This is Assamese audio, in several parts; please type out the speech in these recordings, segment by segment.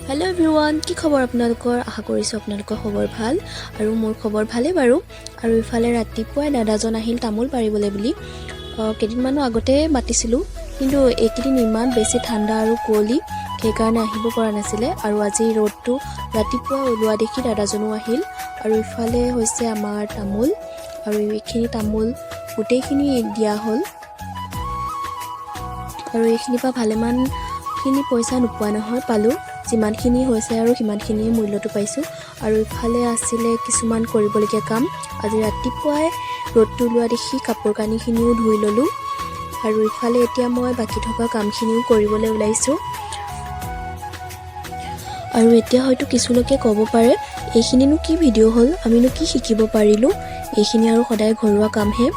Hello everyone, কি খবৰ আপোনালোকৰ? আশা কৰিছো আপোনালোকৰ খবৰ ভাল আৰু মোৰ খবৰ ভালে বাৰু। আৰু ইফালে ৰাতিপুৱা দাদাজন আহিল তামোল পাৰিবলৈ বুলি। কেইদিনমানৰ আগতে মাতিছিলো, কিন্তু এইকেইদিন ইমান বেছি ঠাণ্ডা আৰু কুঁৱলী, সেইকাৰণে আহিব পৰা নাছিলে। আৰু আজি ৰ'দটো ৰাতিপুৱা ওলোৱা দেখি দাদাজনো আহিল। আৰু ইফালে হৈছে আমাৰ তামোল, আৰু এইখিনি তামোল গোটেইখিনি দিয়া হ'ল। আৰু এইখিনিৰ পৰা ভালেমানখিনি পইচা নোপোৱা নহয়, পালোঁ। যিমানখিনি হৈছে আৰু সিমানখিনিয়ে মূল্যটো পাইছোঁ। আৰু ইফালে আছিলে কিছুমান কৰিবলগীয়া কাম। আজি ৰাতিপুৱাই ৰ'দটো ওলোৱা দেখি কাপোৰ কানিখিনিও ধুই ল'লোঁ। আৰু ইফালে এতিয়া মই বাকী থকা কামখিনিও কৰিবলৈ ওলাইছোঁ। আৰু এতিয়া হয়তো কিছু লোকে ক'ব পাৰে, এইখিনিনো কি ভিডিঅ' হ'ল, আমিনো কি শিকিব পাৰিলোঁ, এইখিনি আৰু সদায় ঘৰুৱা কামহে।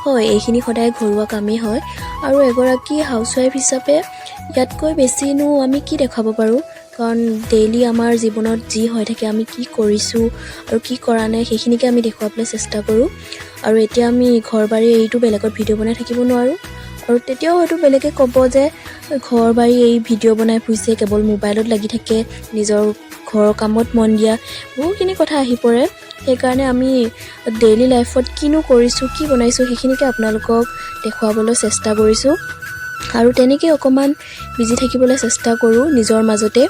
হয়, এইখিনি সদায় ঘৰুৱা কামেই হয়। আৰু এগৰাকী হাউচৱাইফ হিচাপে ইয়াতকৈ বেছিনো আমি কি দেখাব পাৰোঁ, কাৰণ ডেইলি আমাৰ জীৱনত যি হৈ থাকে, আমি কি কৰিছোঁ আৰু কি কৰা নাই, সেইখিনিকে আমি দেখুৱাবলৈ চেষ্টা কৰোঁ। আৰু এতিয়া আমি ঘৰ বাৰী এইটো বেলেগত ভিডিঅ' বনাই থাকিব নোৱাৰোঁ। আৰু তেতিয়াও হয়তো বেলেগে ক'ব যে ঘৰ বাৰী এই ভিডিঅ' বনাই ফুৰিছে, কেৱল মোবাইলত লাগি থাকে, নিজৰ ঘৰৰ কামত মন দিয়া, বহুখিনি কথা আহি পৰে। সেইকাৰণে আমি ডেইলি লাইফত কিনো কৰিছোঁ, কি বনাইছোঁ, সেইখিনিকে আপোনালোকক দেখুৱাবলৈ চেষ্টা কৰিছোঁ। আৰু তেনেকৈ অকণমান বিজি থাকিবলৈ চেষ্টা কৰোঁ নিজৰ মাজতে।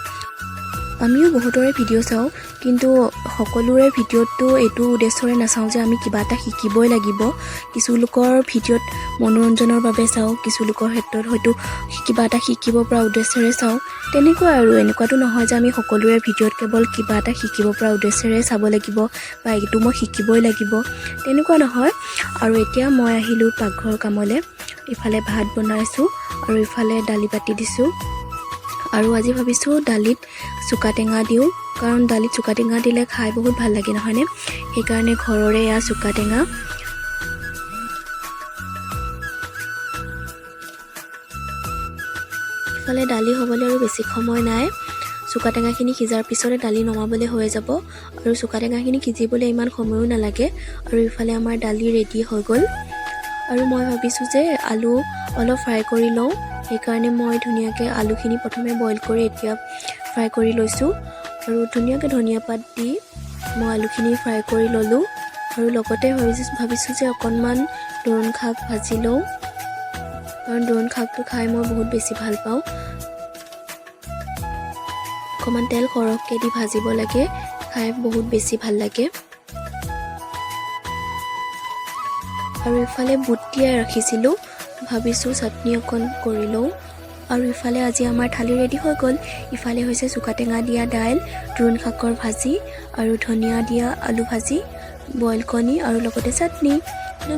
আমিও বহুতৰে ভিডিঅ' চাওঁ, কিন্তু সকলোৰে ভিডিঅ'টো এইটো উদ্দেশ্যৰে নাচাওঁ যে আমি কিবা এটা শিকিবই লাগিব। কিছু লোকৰ ভিডিঅ'ত মনোৰঞ্জনৰ বাবে চাওঁ, কিছু লোকৰ ক্ষেত্ৰত হয়তো কিবা এটা শিকিব পৰা উদ্দেশ্যৰে চাওঁ। তেনেকুৱা আৰু, এনেকুৱাতো নহয় যে আমি সকলোৰে ভিডিঅ'ত কেৱল কিবা এটা শিকিব পৰা উদ্দেশ্যৰে চাব লাগিব বা এইটো মই শিকিবই লাগিব, তেনেকুৱা নহয়। আৰু এতিয়া মই আহিলোঁ পাকঘৰ কামলৈ। ইফালে ভাত বনাইছোঁ আৰু ইফালে দালি পাতি দিছোঁ। আৰু আজি ভাবিছোঁ দালিত চুকা টেঙা দিওঁ, কাৰণ দালিত চুকা টেঙা দিলে খাই বহুত ভাল লাগে নহয়নে? সেইকাৰণে ঘৰৰে এয়া চুকা টেঙা। ইফালে দালি হ'বলৈ আৰু বেছি সময় নাই। চুকা টেঙাখিনি সিজাৰ পিছতে দালি নমাবলৈ হৈ যাব। আৰু চুকা টেঙাখিনি সিজিবলৈ ইমান সময়ো নালাগে। আৰু ইফালে আমাৰ দালি ৰেডি হৈ গ'ল। আৰু মই ভাবিছোঁ যে আলু অলপ ফ্ৰাই কৰি লওঁ, সেইকাৰণে মই ধুনীয়াকৈ আলুখিনি প্ৰথমে বইল কৰি এতিয়া ফ্ৰাই কৰি লৈছোঁ। আৰু ধুনীয়াকৈ ধনিয়া পাত দি মই আলুখিনি ফ্ৰাই কৰি ল'লোঁ। আৰু লগতে ভাবিছোঁ যে অকণমান দোৰোণ শাক ভাজি লওঁ, কাৰণ দোৰোণ শাকটো খাই মই বহুত বেছি ভাল পাওঁ। অকণমান তেল সৰহকৈ দি ভাজিব লাগে, খাই বহুত বেছি ভাল লাগে। আৰু ইফালে বুট তিয়াই ৰাখিছিলোঁ, ভাবিছোঁ চাটনি অকণ কৰি লওঁ। আৰু ইফালে আজি আমাৰ থালি ৰেডি হৈ গ'ল। ইফালে হৈছে চুকা টেঙা দিয়া দাইল, দোৰোণ শাকৰ ভাজি আৰু ধনিয়া দিয়া আলু ভাজি, বইল কণী আৰু লগতে চাটনি।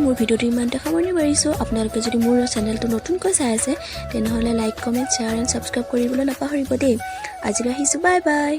মোৰ ভিডিঅ'টো ইমানতে সামৰণি মাৰিছোঁ। আপোনালোকে যদি মোৰ চেনেলটো নতুনকৈ চাই আছে, তেনেহ'লে like, comment, share and subscribe কৰিবলৈ নাপাহৰিব দেই। আজিলৈ আহিছোঁ, বাই বাই।